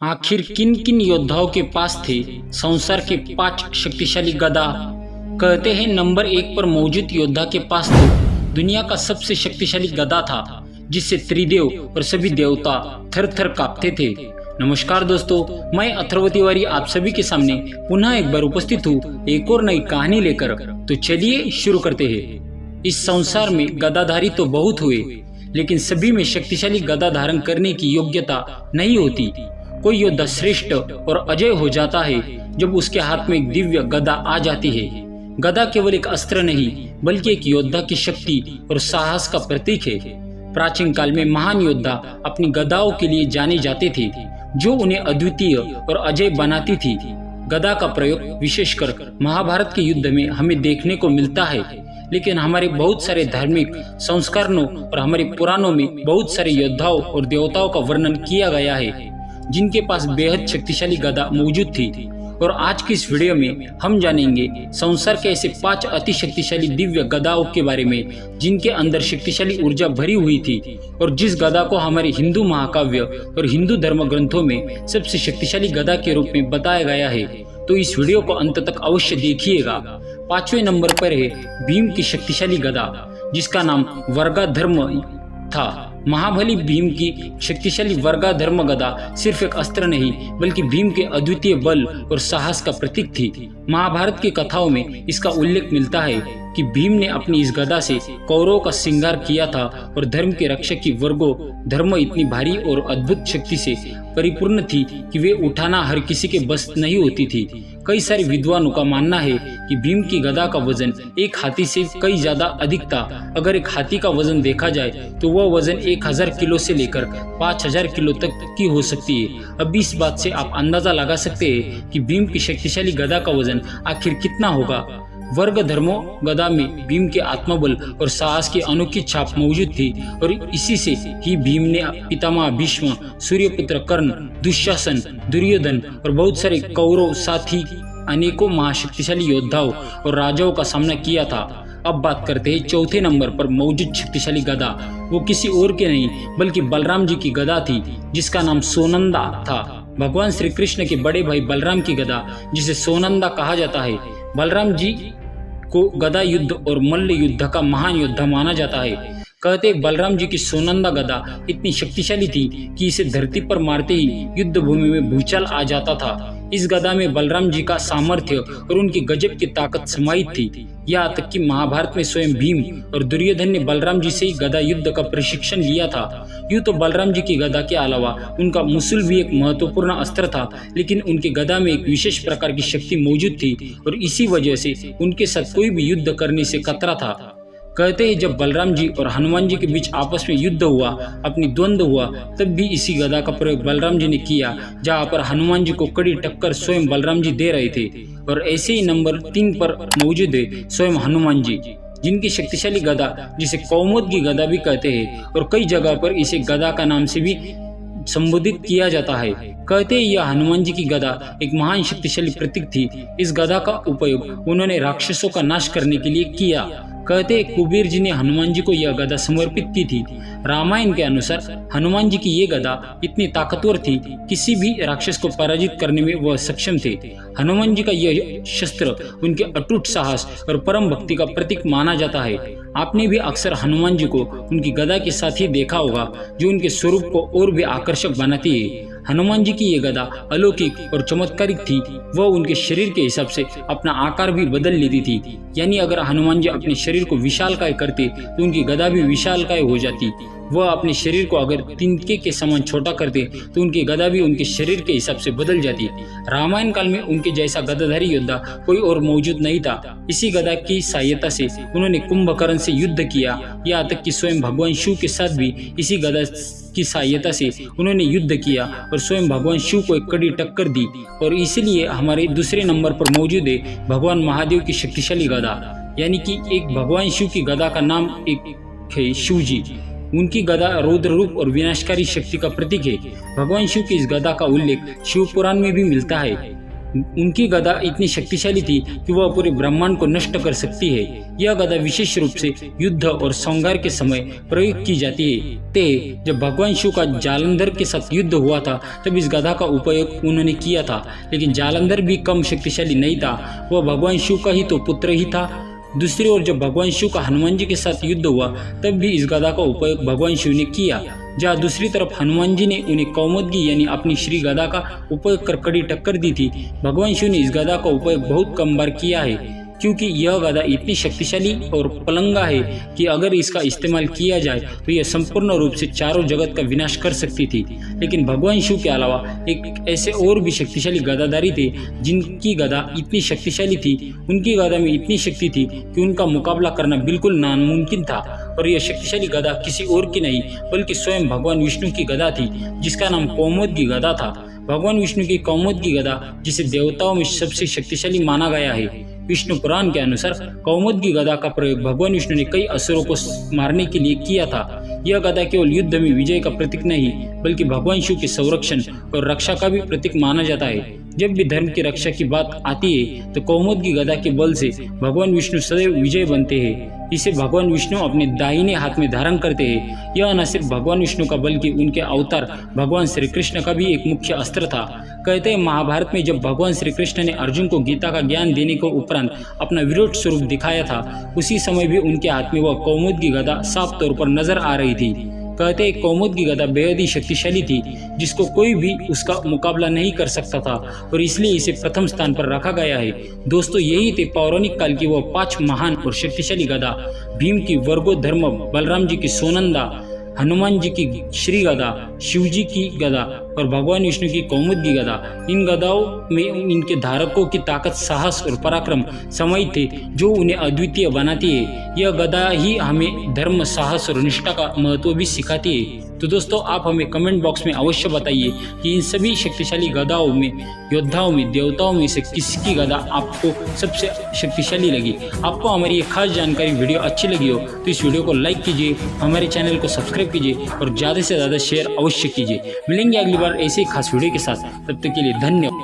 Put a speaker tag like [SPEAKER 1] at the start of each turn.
[SPEAKER 1] आखिर किन किन योद्धाओं के पास थे संसार के 5 शक्तिशाली गदा। कहते हैं नंबर 1 पर मौजूद योद्धा के पास तो दुनिया का सबसे शक्तिशाली गदा था, जिससे त्रिदेव और सभी देवता थर थर कांपते थे। नमस्कार दोस्तों, मैं अथर्व तिवारी आप सभी के सामने पुनः एक बार उपस्थित हूँ एक और नई कहानी लेकर। तो चलिए शुरू करते हैं। इस संसार में गदाधारी तो बहुत हुए, लेकिन सभी में शक्तिशाली गदा धारण करने की योग्यता नहीं होती। कोई योद्धा श्रेष्ठ और अजय हो जाता है जब उसके हाथ में एक दिव्य गदा आ जाती है। गदा केवल एक अस्त्र नहीं, बल्कि एक योद्धा की शक्ति और साहस का प्रतीक है। प्राचीन काल में महान योद्धा अपनी गदाओं के लिए जाने जाते थे, जो उन्हें अद्वितीय और अजय बनाती थी। गदा का प्रयोग विशेषकर महाभारत के युद्ध में हमें देखने को मिलता है, लेकिन हमारे बहुत सारे धार्मिक संस्करणों और हमारे पुराणों में बहुत सारे योद्धाओं और देवताओं का वर्णन किया गया है, जिनके पास बेहद शक्तिशाली गदा मौजूद थी। और आज की इस वीडियो में हम जानेंगे संसार के ऐसे 5 अति शक्तिशाली दिव्य गदाओं के बारे में, जिनके अंदर शक्तिशाली ऊर्जा भरी हुई थी और जिस गदा को हमारे हिंदू महाकाव्य और हिंदू धर्म ग्रंथों में सबसे शक्तिशाली गदा के रूप में बताया गया है। तो इस वीडियो को अंत तक अवश्य देखिएगा। 5वें नंबर पर है भीम की शक्तिशाली गदा, जिसका नाम वर्गाधर्म था। महाबली भीम की शक्तिशाली वर्गाधर्म गदा सिर्फ एक अस्त्र नहीं, बल्कि भीम के अद्वितीय बल और साहस का प्रतीक थी। महाभारत की कथाओं में इसका उल्लेख मिलता है कि भीम ने अपनी इस गदा से कौरवों का श्रृंगार किया था और धर्म के रक्षक की वर्गो धर्म इतनी भारी और अद्भुत शक्ति से परिपूर्ण थी कि वे उठाना हर किसी के बस नहीं होती थी। कई सारे विद्वानों का मानना है कि भीम की गदा का वजन एक हाथी से कई ज्यादा अधिक था। अगर एक हाथी का वजन देखा जाए तो वह वजन 1000 किलो से लेकर 5000 किलो तक की हो सकती है। अब इस बात से आप अंदाजा लगा सकते हैं कि भीम की शक्तिशाली गदा का वजन आखिर कितना होगा। वर्ग धर्मो गदा में भीम के आत्मबल और साहस की अनोखी छाप मौजूद थी, और इसी से ही भीम ने पितामह भीष्म, सूर्यपुत्र कर्ण, दुशासन, दुर्योधन और बहुत सारे कौरव साथ ही अनेकों महाशक्तिशाली योद्धाओं और राजाओं का सामना किया था। अब बात करते हैं 4थे नंबर पर मौजूद शक्तिशाली गदा। वो किसी और के नहीं, बल्कि बलराम जी की गदा थी, जिसका नाम सोनंदा था। भगवान श्री कृष्ण के बड़े भाई बलराम की गदा, जिसे सोनंदा कहा जाता है। बलराम जी को गदा युद्ध और मल्ल युद्ध का महान योद्धा माना जाता है। कहते बलराम जी की सोनंदा गदा इतनी शक्तिशाली थी कि इसे धरती पर मारते ही युद्ध भूमि में भूचाल आ जाता था। इस गदा में बलराम जी का सामर्थ्य और उनकी गजब की ताकत समाहित थी। यहाँ तक कि महाभारत में स्वयं भीम और दुर्योधन ने बलराम जी से ही गदा युद्ध का प्रशिक्षण लिया था। यूं तो बलराम जी की गदा के अलावा उनका मुसल भी एक महत्वपूर्ण अस्त्र था, लेकिन उनके गदा में एक विशेष प्रकार की शक्ति मौजूद थी और इसी वजह से उनके साथ कोई भी युद्ध करने से खतरा था। कहते हैं जब बलराम जी और हनुमान जी के बीच आपस में युद्ध हुआ, अपनी द्वंद्व हुआ, तब भी इसी गदा का प्रयोग बलराम जी ने किया, जहां पर हनुमान जी को कड़ी टक्कर स्वयं बलराम जी दे रहे थे। और ऐसे ही नंबर 3 पर मौजूद है स्वयं हनुमान जी, जिनकी शक्तिशाली गदा, जिसे कौमुद की गदा भी कहते हैं, और कई जगह पर इसे गदा का नाम से भी संबोधित किया जाता है। कहते हैं यह हनुमान जी की गदा एक महान शक्तिशाली प्रतीक थी। इस गदा का उपयोग उन्होंने राक्षसों का नाश करने के लिए किया। कहते हैं कुबेर जी ने हनुमान जी को यह गदा समर्पित की थी। रामायण के अनुसार हनुमान जी की ये गदा इतनी ताकतवर थी, किसी भी राक्षस को पराजित करने में वह सक्षम थे। हनुमान जी का यह शस्त्र उनके अटूट साहस और परम भक्ति का प्रतीक माना जाता है। आपने भी अक्सर हनुमान जी को उनकी गदा के साथ ही देखा होगा, जो उनके स्वरूप को और भी आकर्षक बनाती है। हनुमान जी की ये गदा अलौकिक और चमत्कारिक थी। वह उनके शरीर के हिसाब से अपना आकार भी बदल लेती थी। यानी अगर हनुमान जी अपने शरीर को विशालकाय करते तो उनकी गदा भी विशालकाय हो जाती। वह अपने शरीर को अगर तिनके के समान छोटा करते तो उनकी गदा भी उनके शरीर के हिसाब से बदल जाती। रामायण काल में उनके जैसा गदाधारी योद्धा कोई और मौजूद नहीं था। इसी गदा की सहायता से उन्होंने कुंभकर्ण से युद्ध किया। यहाँ तक कि स्वयं भगवान शिव के साथ भी इसी गदा की सहायता से उन्होंने युद्ध किया और स्वयं भगवान शिव को एक कड़ी टक्कर दी। और इसलिए हमारे दूसरे नंबर पर मौजूद है भगवान महादेव की शक्तिशाली गदा। यानी कि एक भगवान शिव की गदा का नाम एक है शिव जी। उनकी गदा रौद्र रूप और विनाशकारी शक्ति का प्रतीक है। भगवान शिव की इस गदा का उल्लेख शिव पुराण में भी मिलता है। उनकी गदा इतनी शक्तिशाली थी कि वह पूरे ब्रह्मांड को नष्ट कर सकती है। यह गदा विशेष रूप से युद्ध और संहार के समय प्रयोग की जाती है। जब भगवान शिव का जालंधर के साथ युद्ध हुआ था तब इस गदा का उपयोग उन्होंने किया था, लेकिन जालंधर भी कम शक्तिशाली नहीं था, वह भगवान शिव का ही तो पुत्र ही था। दूसरी ओर जब भगवान शिव का हनुमान जी के साथ युद्ध हुआ तब भी इस गदा का उपयोग भगवान शिव ने किया। जहाँ दूसरी तरफ हनुमान जी ने उन्हें कौमुदगी यानी अपनी श्री गदा का उपयोग कर कड़ी टक्कर दी थी, भगवान शिव ने इस गदा का उपयोग बहुत कम बार किया है, क्योंकि यह गदा इतनी शक्तिशाली और पलंगा है कि अगर इसका इस्तेमाल किया जाए तो यह संपूर्ण रूप से चारों जगत का विनाश कर सकती थी। लेकिन भगवान शिव के अलावा एक ऐसे और भी शक्तिशाली गदाधारी थे जिनकी गदा इतनी शक्तिशाली थी, उनकी गदा में इतनी शक्ति थी कि उनका मुकाबला करना बिल्कुल नामुमकिन था। और यह शक्तिशाली गदा किसी और की नहीं बल्कि स्वयं भगवान विष्णु की गदा थी, जिसका नाम कौमुदगी गदा था। भगवान विष्णु की कौमुदगी गदा, जिसे देवताओं में सबसे शक्तिशाली माना गया है, विष्णु पुराण के अनुसार कौमुदगी गदा का प्रयोग भगवान विष्णु ने कई असुरों को मारने के लिए किया था। यह गदा केवल युद्ध में विजय का प्रतीक नहीं बल्कि भगवान शिव के संरक्षण और रक्षा का भी प्रतीक माना जाता है। जब भी धर्म की रक्षा की बात आती है तो कौमुदगी गदा के बल से भगवान विष्णु सदैव विजय बनते हैं। इसे भगवान विष्णु अपने दाहिने हाथ में धारण करते हैं। यह न सिर्फ भगवान विष्णु का बल्कि उनके अवतार भगवान श्री कृष्ण का भी एक मुख्य अस्त्र था। कहते हैं महाभारत में जब भगवान श्री कृष्ण ने अर्जुन को गीता का ज्ञान देने के उपरांत अपना विराट स्वरूप दिखाया था, उसी समय भी उनके हाथ में वह कौमुदगी गदा साफ तौर पर नजर आ रही थी। कहते हैं कौमुदगी गदा बेहद ही शक्तिशाली थी, जिसको कोई भी उसका मुकाबला नहीं कर सकता था और इसलिए इसे प्रथम स्थान पर रखा गया है। दोस्तों, यही थे पौराणिक काल की वह 5 महान और शक्तिशाली गदा। भीम की वर्गो धर्म, बलराम जी की सोनंदा, हनुमान जी की श्री गदा, शिव जी की गदा और भगवान विष्णु की कौमुदगी गदा। इन गदाओं में इनके धारकों की ताकत, साहस और पराक्रम समाहित थे जो उन्हें अद्वितीय बनाती है। यह गदा ही हमें धर्म, साहस और निष्ठा का महत्व भी सिखाती है। तो दोस्तों, आप हमें कमेंट बॉक्स में अवश्य बताइए कि इन सभी शक्तिशाली गदाओं में, योद्धाओं में, देवताओं में से किसकी गदा आपको सबसे शक्तिशाली लगी। आपको हमारी ये खास जानकारी वीडियो अच्छी लगी हो तो इस वीडियो को लाइक कीजिए, हमारे चैनल को सब्सक्राइब कीजिए और ज़्यादा से ज़्यादा शेयर अवश्य कीजिए। मिलेंगे अगली बार ऐसे ही खास वीडियो के साथ, तब तक के लिए धन्यवाद।